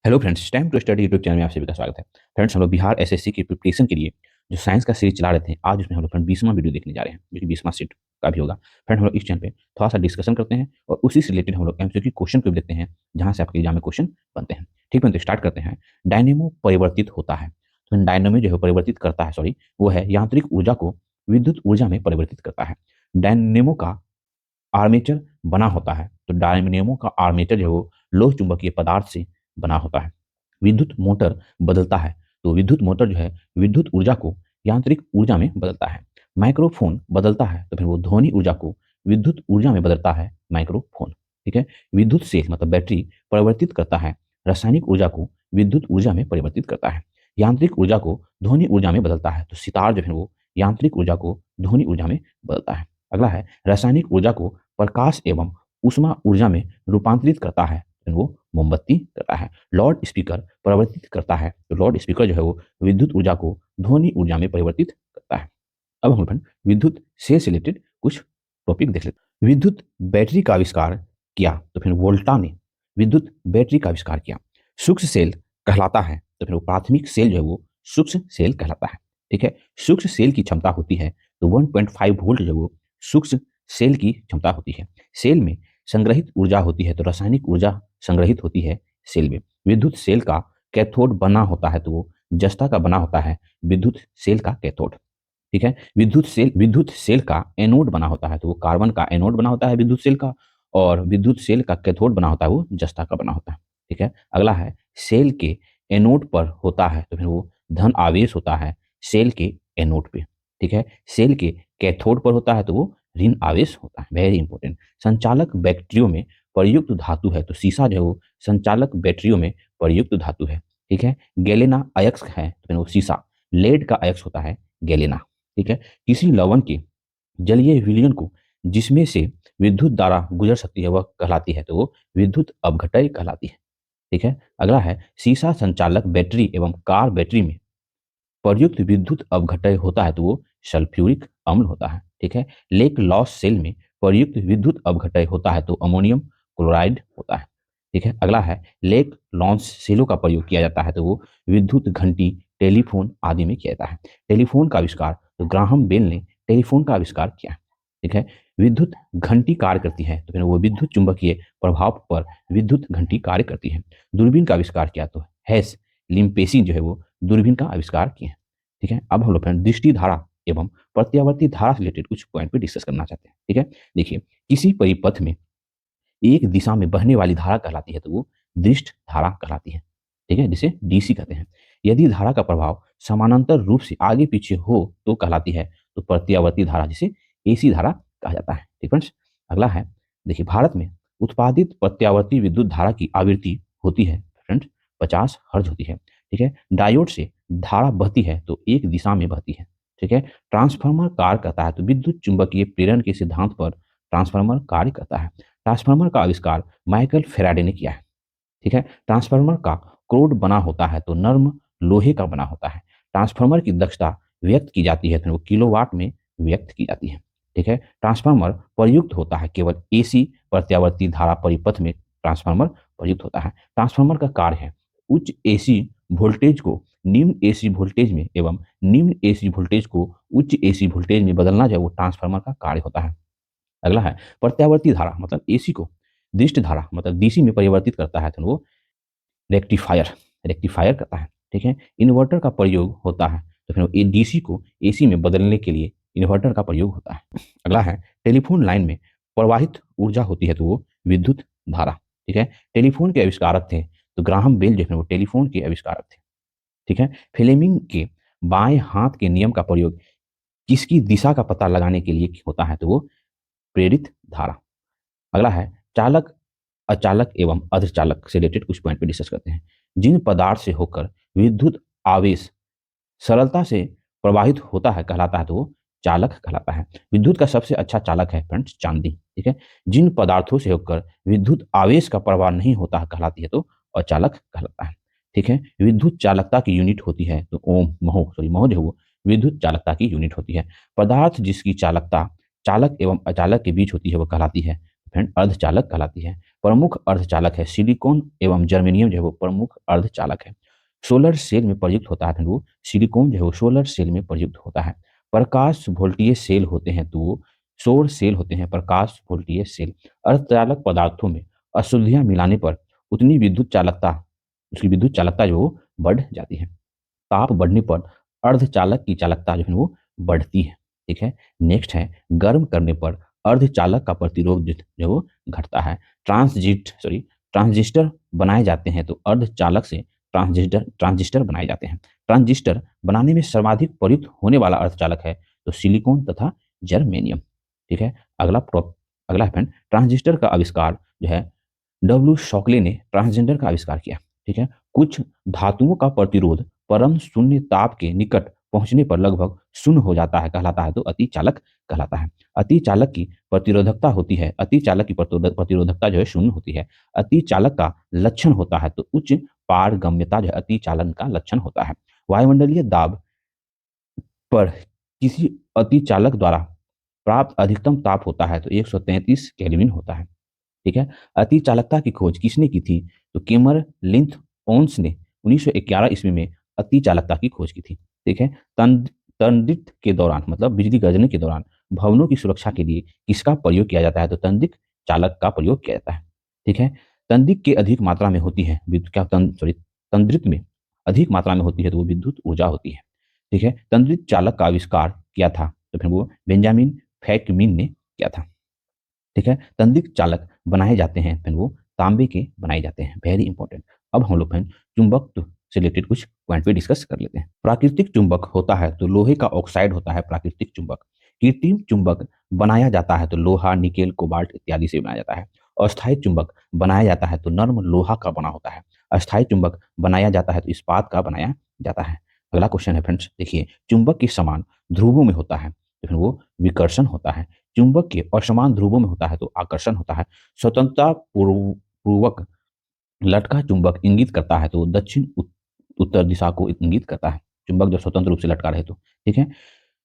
Hello friends, time to study YouTube channel में आप सभी का स्वागत है। फ्रेंड्स, हम लोग बिहार एसएससी की प्रिपरेशन के लिए जो साइंस का सीरीज चला रहे थे, आज उसमें हम लोग फ्रेंड 20वां वीडियो देखने जा रहे हैं, जो कि 20वां सेट का भी होगा। फ्रेंड, हम लोग इस चैनल पे थोड़ा सा डिस्कशन करते हैं और उसी से रिलेटेड हम लोग एमसीक्यू क्वेश्चन को देखते हैं, जहां से आपके एग्जाम में क्वेश्चन बनते हैं। ठीक है, तो स्टार्ट करते हैं। डायनेमो परिवर्तित होता है, तो डायनेमो जो है परिवर्तित करता है, सॉरी, वो है यांत्रिक ऊर्जा को विद्युत ऊर्जा में परिवर्तित करता है। डायनेमो का आर्मेचर बना होता है, तो डायनेमो का आर्मेचर जो है वो लोह चुंबकीय पदार्थ से बना होता है। विद्युत मोटर बदलता है, तो विद्युत मोटर जो है विद्युत ऊर्जा को यांत्रिक ऊर्जा में बदलता है। माइक्रोफोन बदलता है, तो फिर वो ध्वनि ऊर्जा को विद्युत ऊर्जा में बदलता है माइक्रोफोन। ठीक है। विद्युत सेल मतलब बैटरी परिवर्तित करता है रासायनिक ऊर्जा को विद्युत ऊर्जा में परिवर्तित करता है। यांत्रिक ऊर्जा को ध्वनि ऊर्जा में बदलता है, तो सितार जो है वो यांत्रिक ऊर्जा को ध्वनि ऊर्जा में बदलता है। अगला है रासायनिक ऊर्जा को प्रकाश एवं ऊष्मा ऊर्जा में रूपांतरित करता है, फिर वो मोमबत्ती करता है। लाउड स्पीकर परिवर्तित करता है, तो लाउड स्पीकर जो है वो विद्युत ऊर्जा को ध्वनि ऊर्जा में परिवर्तित करता है। अब हम अपन विद्युत से रिलेटेड कुछ टॉपिक देख लेते हैं। विद्युत बैटरी का आविष्कार किया, तो फिर वोल्टा ने विद्युत बैटरी का आविष्कार किया। सूक्ष्म सेल कहलाता है, तो फिर वो प्राथमिक सेल जो है वो सूक्ष्म सेल कहलाता है। ठीक है। सूक्ष्म सेल की क्षमता होती है, तो 1.5 वोल्ट जो वो सूक्ष्म सेल की क्षमता होती है। सेल में संग्रहित ऊर्जा होती है, तो रासायनिक ऊर्जा संग्रहित होती है सेल में। विद्युत सेल का कैथोड बना होता है, तो वो जस्ता का बना होता है विद्युत सेल का कैथोड। ठीक है। विद्युत सेल का एनोड बना होता है, तो वो कार्बन का एनोड बना होता है विद्युत सेल का, और विद्युत सेल का कैथोड बना होता है वो जस्ता का बना होता है। ठीक है। अगला है सेल के एनोड पर होता है, तो फिर वो धन आवेश होता है सेल के एनोड पे। ठीक है। सेल के कैथोड पर होता है, तो वो ऋण आवेश होता है। Very important. संचालक बैटरियों में प्रयुक्त धातु है, तो सीसा जो है वो संचालक बैटरियों में प्रयुक्त धातु है। ठीक है। गैलेना अयस्क है, तो फिर वो सीसा। लेड का अयस्क होता है गैलेना। ठीक है। किसी लवण के जलीय विलयन को जिसमें से विद्युत धारा गुजर सकती है वह कहलाती है, तो वो विद्युत अपघटय कहलाती है। ठीक है। अगला है सीसा संचालक बैटरी एवं कार बैटरी में प्रयुक्त विद्युत अपघटय होता है, तो वो सल्फ्यूरिक अम्ल होता है। ठीक है। लेक लॉस सेल में प्रयुक्त विद्युत अपघटय होता है, तो अमोनियम क्लोराइड होता है। ठीक है। अगला है लेक लॉन्स सेलों का प्रयोग किया जाता है, तो वो विद्युत घंटी टेलीफोन आदि में किया जाता है। टेलीफोन का आविष्कार, तो ग्राहम बेल ने टेलीफोन का आविष्कार किया। ठीक है। विद्युत घंटी कार्य करती है, तो फिर वो विद्युत चुंबकीय प्रभाव पर विद्युत घंटी कार्य करती है। दूरबीन का आविष्कार किया, तो हैस लिम्पेसी जो है वो दूरबीन का आविष्कार किए। ठीक है। अब हम लोग फ्रेंड दृष्टि धारा एवं प्रत्यावर्ती धारा से रिलेटेड कुछ पॉइंट पे डिस्कस करना चाहते हैं। ठीक है। देखिए, किसी परिपथ में एक दिशा में बहने वाली धारा कहलाती है, तो वो दृष्ट धारा कहलाती है। ठीक है, जिसे डीसी कहते हैं। यदि धारा का प्रभाव समानांतर रूप से आगे पीछे हो तो कहलाती है, तो प्रत्यावर्ती धारा, जिसे एसी धारा कहा जाता है। ठीक फ्रेंड्स। अगला है, देखिए, भारत में उत्पादित प्रत्यावर्ती विद्युत धारा की आवृत्ति होती है फ्रेंड्स 50 हर्ट्ज होती है। ठीक है। डायोड से धारा बहती है, तो एक दिशा में बहती है। ठीक है। ट्रांसफार्मर कार्य करता है, तो विद्युत चुंबकीय प्रेरण के सिद्धांत पर ट्रांसफार्मर कार्य करता है। ट्रांसफार्मर का आविष्कार माइकल फेराडे ने किया है। ठीक है। ट्रांसफार्मर का क्रोड बना होता है, तो नर्म लोहे का बना होता है। ट्रांसफार्मर की दक्षता व्यक्त की जाती है, तो वो किलोवाट में व्यक्त की जाती है। ठीक है। ट्रांसफार्मर प्रयुक्त होता है केवल एसी प्रत्यावर्ती धारा परिपथ में ट्रांसफार्मर प्रयुक्त होता है। ट्रांसफार्मर का कार्य है उच्च एसी वोल्टेज को निम्न एसी वोल्टेज में एवं निम्न एसी वोल्टेज को उच्च एसी वोल्टेज में बदलना, जो वो ट्रांसफार्मर का कार्य होता है। अगला है प्रत्यावर्ती धारा मतलब एसी को दृष्ट धारा मतलब डीसी में परिवर्तित करता है, तो वो रेक्टिफायर रेक्टिफायर करता है। ठीक है। इन्वर्टर का प्रयोग होता है, तो फिर वो डीसी को एसी में बदलने के लिए इन्वर्टर का प्रयोग होता है। अगला है टेलीफोन लाइन में प्रवाहित ऊर्जा होती है, तो वो विद्युत धारा। ठीक है। टेलीफोन के आविष्कारक थे, तो ग्राहम बेल जो है वो टेलीफोन के आविष्कारक थे। ठीक है। फ्लेमिंग के बाएं हाथ के नियम का प्रयोग किसकी दिशा का पता लगाने के लिए होता है, तो वो प्रेरित धारा। अगला है चालक अचालक एवं अर्धचालक से रिलेटेड कुछ पॉइंट पे डिस्कस करते हैं। जिन पदार्थ से होकर विद्युत आवेश सरलता से प्रवाहित होता है कहलाता है, तो वो चालक कहलाता है। विद्युत का सबसे अच्छा चालक है फ्रेंड्स चांदी। ठीक है। जिन पदार्थों से होकर विद्युत आवेश का प्रवाह नहीं होता है कहलाती है, तो अचालक कहलाता है। ठीक है। विद्युत चालकता की यूनिट होती है, तो ओम महो जो है वो विद्युत चालकता की यूनिट होती है। पदार्थ जिसकी चालकता चालक एवं अचालक के बीच होती है, वो कहलाती है फ्रेंड अर्धचालक कहलाती है। प्रमुख अर्धचालक है सिलिकॉन एवं जर्मेनियम जो है वो प्रमुख अर्धचालक है। सोलर सेल में प्रयुक्त होता है वो सिलिकॉन जो है वो सोलर सेल में प्रयुक्त होता है। प्रकाश वोल्टीय सेल होते हैं तो वो सौर सेल होते हैं। प्रकाश वोल्टीय सेल अर्धचालक पदार्थों में अशुद्धियां मिलाने पर उतनी विद्युत चालकता उसकी विद्युत चालकता जो वो बढ़ जाती है। ताप बढ़ने पर अर्धचालक की चालकता जो है वो बढ़ती है। ठीक है। नेक्स्ट है गर्म करने पर अर्धचालक का प्रतिरोध जो वो घटता है। ट्रांजिस्टर बनाए जाते हैं तो अर्धचालक से ट्रांजिस्टर बनाए जाते हैं। ट्रांजिस्टर बनाने में सर्वाधिक प्रयुक्त होने वाला अर्धचालक है तो सिलिकॉन तथा जर्मेनियम। ठीक है। अगला है ट्रांजिस्टर का आविष्कार जो है डब्ल्यू शॉकले ने ट्रांसजेंडर का आविष्कार किया। ठीक है। कुछ धातुओं का प्रतिरोध परम शून्य ताप के निकट पहुंचने पर लगभग शून्य हो जाता है कहलाता है तो अतिचालक कहलाता है। अतिचालक की प्रतिरोधकता होती है अतिचालक की प्रतिरोधकता जो है शून्य होती है। अतिचालक का लक्षण होता है तो उच्च पारगम्यता जो है अतिचालन का लक्षण होता है। वायुमंडलीय दाब पर किसी अतिचालक द्वारा प्राप्त अधिकतम ताप होता है तो 133 केल्विन होता है। ठीक है। अति चालकता की खोज किसने की थी तो केमर लिंथ ओन्स ने 1911 ईस्वी में अति चालकता की खोज की थी। ठीक है। तंदित के दौरान मतलब बिजली गरजने के दौरान भवनों की सुरक्षा के लिए किसका प्रयोग किया जाता है तो तंदिक चालक का प्रयोग किया जाता है। ठीक है। तंदिक के अधिक मात्रा में होती है क्या तंद्रित में अधिक मात्रा में होती है तो वो विद्युत ऊर्जा होती है। ठीक है। तंद्रित चालक का आविष्कार किया था तो फिर वो बेंजामिन फैकमिन ने किया था। ठीक है। तंदिक चालक बनाए जाते हैं फिर वो तांबे के बनाए जाते हैं। Very important. अब हम लोग फिर चुंबकत्व से रिलेटेड कुछ पॉइंट पे डिस्कस कर लेते हैं। प्राकृतिक चुंबक होता है तो लोहे का ऑक्साइड होता है प्राकृतिक चुंबक। कृत्रिम चुंबक बनाया जाता है तो लोहा निकेल कोबाल्ट इत्यादि से बनाया जाता है। अस्थायी चुंबक बनाया जाता है तो नर्म लोहा का बना होता है। अस्थायी चुंबक बनाया जाता है तो इस्पात का बनाया जाता है। अगला क्वेश्चन है फ्रेंड्स देखिए चुंबक के समान ध्रुवों में होता है तो फिर वो विकर्षण होता है। चुंबक के असमान ध्रुवों में होता है तो आकर्षण होता है। स्वतंत्रता पूर्वक लटका चुंबक इंगित करता है तो दक्षिण उत्तर दिशा को इंगित करता है। चुंबक जब स्वतंत्र रूप से लटका रहे तो ठीक है।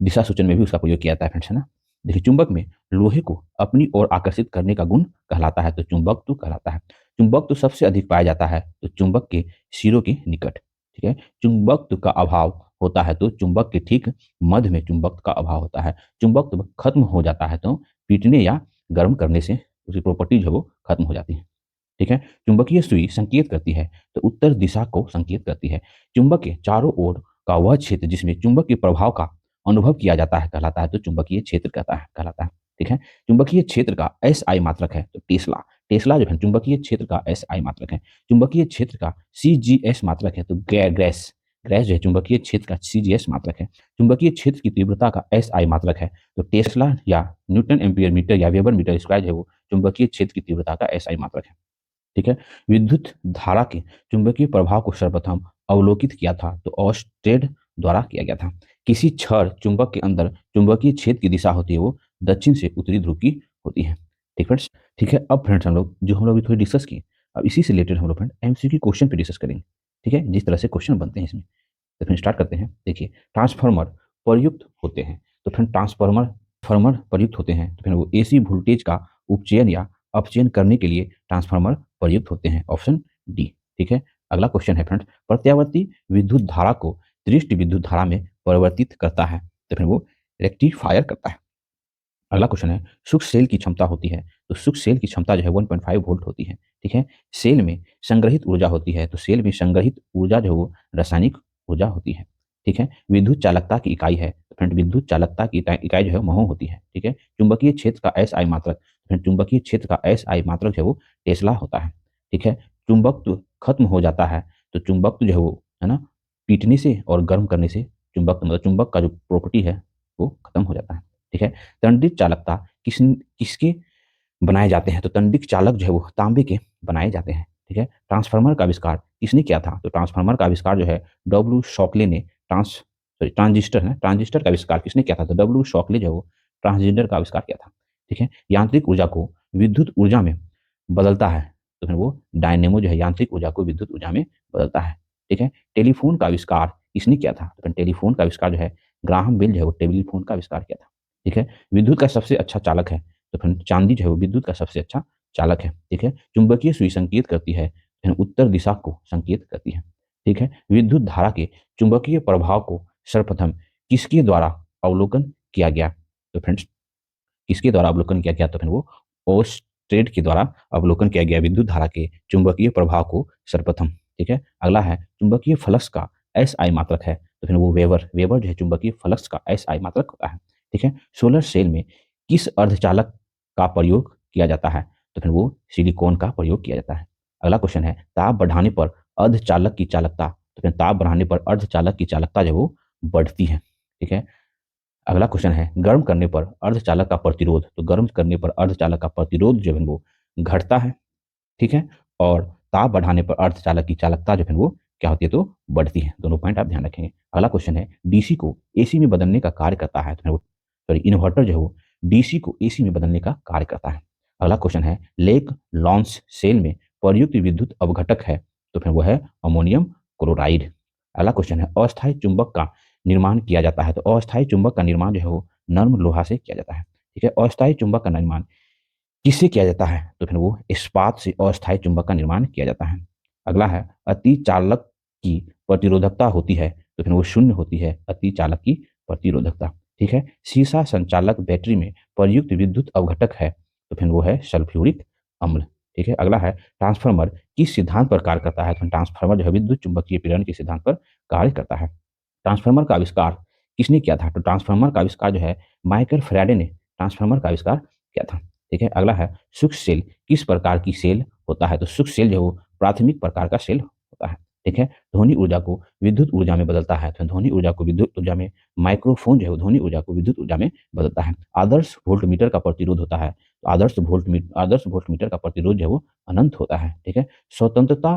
दिशा सूचन में भी उसका प्रयोग किया जाता है फ्रेंड्स है ना। देखिए चुंबक में लोहे को अपनी ओर आकर्षित करने का गुण कहलाता है तो चुंबकत्व कहलाता है। चुंबकत्व सबसे अधिक पाया जाता है तो चुंबक के सिरों के निकट। ठीक है। चुंबकत्व का अभाव होता है तो चुंबक के ठीक मध्य में चुंबकत्व का अभाव होता है। चुंबकत्व खत्म हो जाता है तो पीटने या गर्म करने से उसकी प्रॉपर्टी जो वो खत्म हो जाती है। ठीक है। चुंबकीय सुई संकेत करती है तो उत्तर दिशा को संकेत करती है। चुंबक के चारों ओर का वह क्षेत्र जिसमें चुंबक के प्रभाव का अनुभव किया जाता है कहलाता है तो चुंबकीय क्षेत्र कहलाता है। ठीक है। चुंबकीय क्षेत्र का एस आई मात्रक है तो टेस्ला। टेस्ला जो है चुंबकीय क्षेत्र का एस आई मात्रक है। चुंबकीय क्षेत्र का सी जी एस मात्रक है तो ग्रेस ग्रेस जो है चुंबकीय क्षेत्र का सी जी एस मात्रक है। चुंबकीय क्षेत्र की तीव्रता का एस आई मात्रक है तो टेस्ला या न्यूटन एम्पियर मीटर या वेबर मीटर स्क्वायर है वो चुंबकीय क्षेत्र की तीव्रता का एस आई मात्रक है। ठीक है। विद्युत धारा के चुंबकीय प्रभाव को सर्वप्रथम अवलोकित किया था तो ऑस्टेड द्वारा किया गया था। किसी छड़ चुंबक के अंदर चुंबकीय क्षेत्र की दिशा होती है वो दक्षिण से उत्तरी ध्रुव की होती है। ठीक फ्रेंड्स। ठीक है। अब फ्रेंड्स हम लोग अभी थोड़ी डिस्कस किए अब इसी से रिलेटेड हम लोग फ्रेंड एमसीक्यू क्वेश्चन पे डिस्कस करेंगे। ठीक है। जिस तरह से क्वेश्चन बनते हैं इसमें तो फिर स्टार्ट करते हैं। देखिए ट्रांसफार्मर प्रयुक्त होते हैं तो फिर ट्रांसफार्मर प्रयुक्त होते हैं तो फिर वो एसी वोल्टेज का उपचयन या अपचयन करने के लिए ट्रांसफार्मर प्रयुक्त होते हैं। Option D. ठीक है। अगला क्वेश्चन है फ्रेंड्स प्रत्यावर्ती विद्युत धारा को दृष्टि विद्युत धारा में परिवर्तित करता है तो फिर वो रेक्टिफायर करता है। अगला क्वेश्चन है शुष्क सेल की क्षमता होती है तो शुष्क सेल की क्षमता जो है 1.5 वोल्ट होती है। ठीक है। सेल में संग्रहित ऊर्जा होती है तो सेल में संग्रहित ऊर्जा जो वो रासायनिक ऊर्जा होती है। ठीक है। विद्युत चालकता की इकाई है तो फ्रेंड विद्युत चालकता की इकाई जो है महो होती है। ठीक है। चुंबकीय क्षेत्र का एस आई मात्रक फ्रेंड चुंबकीय क्षेत्र का एस आई मात्रक जो है वो टेस्ला होता है। ठीक है। चुंबकत्व खत्म हो जाता है तो चुंबकत्व जो है वो है ना पीटने से और गर्म करने से चुंबक मतलब चुंबक का जो प्रॉपर्टी है वो खत्म हो जाता है। ठीक है। तंडित चालकता किसके बनाए जाते हैं तो तंडित चालक जो है वो तांबे के बनाए जाते हैं। ठीक है। ट्रांसफार्मर का आविष्कार किसने किया था तो ट्रांसफार्मर का आविष्कार जो है डब्ल्यू शॉकले ने ट्रांजिस्टर का आविष्कार किसने किया था तो डब्ल्यू शॉकले जो है वो ट्रांसजेंडर का आविष्कार किया था। ठीक है। यांत्रिक ऊर्जा को विद्युत ऊर्जा में बदलता है तो फिर वो डायनेमो जो है यांत्रिक ऊर्जा को विद्युत ऊर्जा में बदलता है। ठीक है। टेलीफोन का आविष्कार किसने किया था तो टेलीफोन का आविष्कार जो है ग्राहम बेल जो है वो टेलीफोन का आविष्कार किया था। ठीक है। विद्युत का सबसे अच्छा चालक है तो फ्रेंड चांदी जो है वो विद्युत का सबसे अच्छा चालक है। ठीक है, चुंबकीय सुई संकेत करती है, उत्तर दिशा को संकेत करती है। ठीक है, विद्युत धारा के चुंबकीय प्रभाव को सर्वप्रथम किसके द्वारा अवलोकन किया गया? तो फ्रेंड्स किसके द्वारा अवलोकन किया गया? तो फिर वो ओस्ट्रेड के द्वारा अवलोकन किया गया विद्युत धारा के चुंबकीय प्रभाव को सर्वप्रथम। ठीक है, अगला है चुंबकीय फ्लक्स का एस आई मात्रक है, तो फिर वो वेबर वेबर जो है चुंबकीय फ्लक्स का एस आई मात्रक होता है। ठीक है, सोलर सेल में किस अर्धचालक का प्रयोग किया जाता है? तो फिर वो सिलिकॉन का प्रयोग किया जाता है। अगला क्वेश्चन है ताप बढ़ाने पर अर्धचालक की चालकता, तो फिर ताप बढ़ाने पर अर्धचालक की चालकता जो वो बढ़ती है। ठीक है, अगला क्वेश्चन है गर्म करने पर अर्धचालक का प्रतिरोध, तो गर्म करने पर अर्धचालक का प्रतिरोध जो है वो घटता है। ठीक है, और ताप बढ़ाने पर अर्धचालक की चालकता जो है वो क्या होती है? तो बढ़ती है। दोनों पॉइंट आप ध्यान रखेंगे। अगला क्वेश्चन है डीसी को एसी में बदलने का कार्य करता है, तो फिर वो सॉरी इन्वर्टर जो है वो डीसी को एसी में बदलने का कार्य करता है। अगला क्वेश्चन है लेक लॉन्स सेल में प्रयुक्त विद्युत अवघटक है, तो फिर वो है अमोनियम क्लोराइड। अगला क्वेश्चन है अस्थायी चुंबक का निर्माण किया जाता है, तो अस्थायी चुंबक का निर्माण जो है वो नर्म लोहा से किया जाता है। ठीक है, अस्थायी चुंबक का निर्माण किससे किया जाता है? तो फिर वो इस्पात से अस्थायी चुंबक का निर्माण किया जाता है। अगला है अति चालक की प्रतिरोधकता होती है, तो फिर वो शून्य होती है अति चालक की प्रतिरोधकता। ठीक है, सीसा संचालक बैटरी में प्रयुक्त विद्युत अवघटक है, तो फिर वो है सल्फ्यूरिक अम्ल। ठीक है, अगला है ट्रांसफार्मर किस सिद्धांत पर कार्य करता है? तो ट्रांसफार्मर जो है विद्युत चुंबकीय प्रेरण के सिद्धांत पर कार्य करता है। ट्रांसफार्मर का आविष्कार किसने किया था? तो ट्रांसफार्मर का आविष्कार जो है माइकल फैराडे ने ट्रांसफार्मर का आविष्कार किया था। ठीक है, अगला है सूक्ष्म सेल किस प्रकार की सेल होता है? तो सूक्ष्म सेल जो है वो प्राथमिक प्रकार का सेल होता है। ठीक है, ध्वनि ऊर्जा को विद्युत ऊर्जा में बदलता है, तो ध्वनि ऊर्जा को विद्युत ऊर्जा में माइक्रोफोन जो है वो ध्वनि ऊर्जा को विद्युत ऊर्जा में बदलता है। आदर्श वोल्टमीटर का प्रतिरोध होता है, तो आदर्श वोल्टमीटर का प्रतिरोध जो है वो अनंत होता है। ठीक है, स्वतंत्रता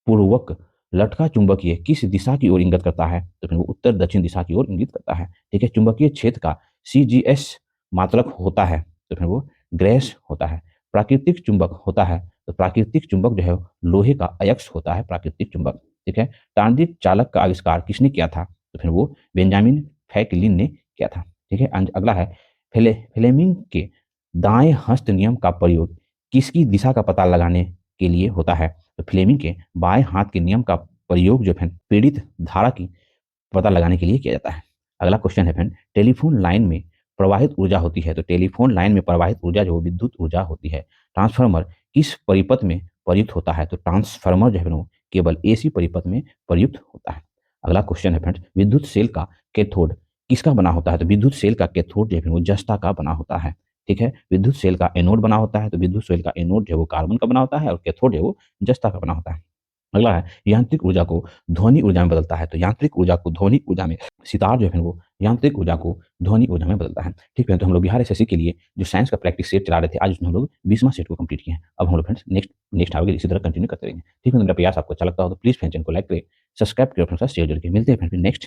पूर्वक लटका चुंबकीय किस दिशा की ओर इंगित करता है? तो फिर वो उत्तर दक्षिण दिशा की ओर इंगित करता है। ठीक है, चुंबकीय क्षेत्र का सीजीएस मात्रक होता है, तो फिर वो ग्रेस होता है। प्राकृतिक चुंबक होता है, तो प्राकृतिक चुंबक जो है लोहे का अयस्क होता है प्राकृतिक चुंबक। ठीक है, तांत्रिक चालक का आविष्कार किसने किया था? तो फिर वो बेंजामिन फ्रैंकलिन ने किया था। ठीक है, अगला है फ्लेमिंग के दाएं हस्त नियम का प्रयोग किसकी दिशा का पता लगाने के लिए होता है? तो फ्लेमिंग के बाएं हाथ के नियम का प्रयोग जो है पीड़ित धारा की पता लगाने के लिए किया जाता है। अगला क्वेश्चन है फ्रेंड टेलीफोन लाइन में प्रवाहित ऊर्जा होती है, तो टेलीफोन लाइन में प्रवाहित ऊर्जा जो विद्युत ऊर्जा होती है। ट्रांसफार्मर किस परिपथ में प्रयुक्त होता है? तो ट्रांसफार्मर जो है वो केवल एसी परिपथ में प्रयुक्त होता है। अगला क्वेश्चन है फ्रेंड्स विद्युत सेल का कैथोड किसका बना होता है? तो विद्युत सेल का कैथोड जो है वो जस्ता का बना होता है। ठीक है, विद्युत सेल का एनोड बना होता है, तो विद्युत सेल का एनोड जो है वो कार्बन का बना होता है और कैथोड जो है वो जस्ता का बना होता है। अगला है यांत्रिक ऊर्जा को ध्वनि ऊर्जा में बदलता है, तो यांत्रिक ऊर्जा को ध्वनि ऊर्जा में सितार जो है वो यांत्रिक ऊर्जा को ध्वनि ऊर्जा में बदलता है। ठीक है, तो हम लोग बिहार एसएससी के लिए जो साइंस का प्रैक्टिस सेट चला रहे थे आज उसमें हम लोग 20वां सेट को कंप्लीट किए हैं। अब हम लोग फ्रेंड्स नेक्स्ट नेक्स्ट आगे इसी तरह कंटिन्यू करते रहेंगे। ठीक है, तो मेरा प्रयास आपको अच्छा लगता हो तो प्लीज फ्रेंड्स को लाइक करें, सब्सक्राइब करें, अपने साथ शेयर जरूर करें। मिलते हैं फ्रेंड्स नेक्स्ट